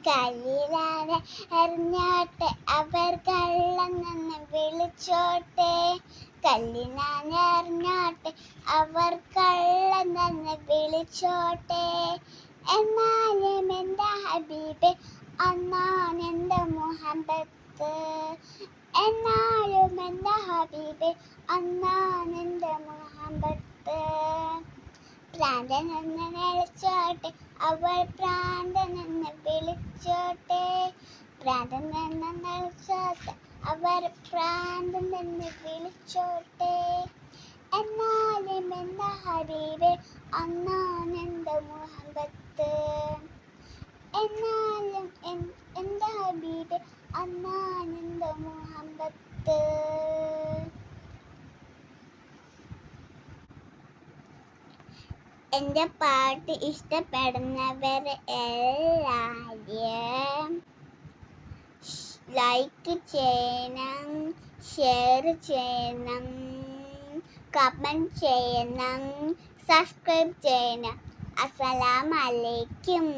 കല്ലിലാരെ എറിഞ്ഞോട്ടെ അവർ കള്ളനെന്ന് വിളിച്ചോട്ടെ. കല്ലിനാനെ എറിഞ്ഞോട്ടെ അവർ കള്ളനെന്ന് വിളിച്ചോട്ടെ. എന്നാലും എൻ്റെ ഹബീബേ അന്നാണെൻ്റെ മുഹബത്ത്. എന്നാലും എൻ്റെ ഹബീബേ അന്നാണെൻ്റെ മുഹബത്ത്. പ്രാന്തനെന്ന് വിളിച്ചോട്ടെ അവൾ പ്രാന്തനെന്ന് വിളിച്ചോട്ടെ. പ്രാന്തനെന്ന് വിളിച്ചോട്ടെ അവർ പ്രാന്തനെന്ന് വിളിച്ചോട്ടെ. എന്നാലും എൻ്റെ ഹബീബേ അന്നാണെൻ്റെ മുഹബത്ത്. എന്നാലും എൻ്റെ ഹബീബേ അന്നാണെൻ്റെ മുഹബത്ത്. എൻ്റെ പാട്ട് ഇഷ്ടപ്പെടുന്നവർ എല്ലാവരും ലൈക്ക് ചെയ്യണം, ഷെയർ ചെയ്യണം, കമൻറ്റ് ചെയ്യണം, സബ്സ്ക്രൈബ് ചെയ്യണം. അസ്സലാമു അലൈക്കും.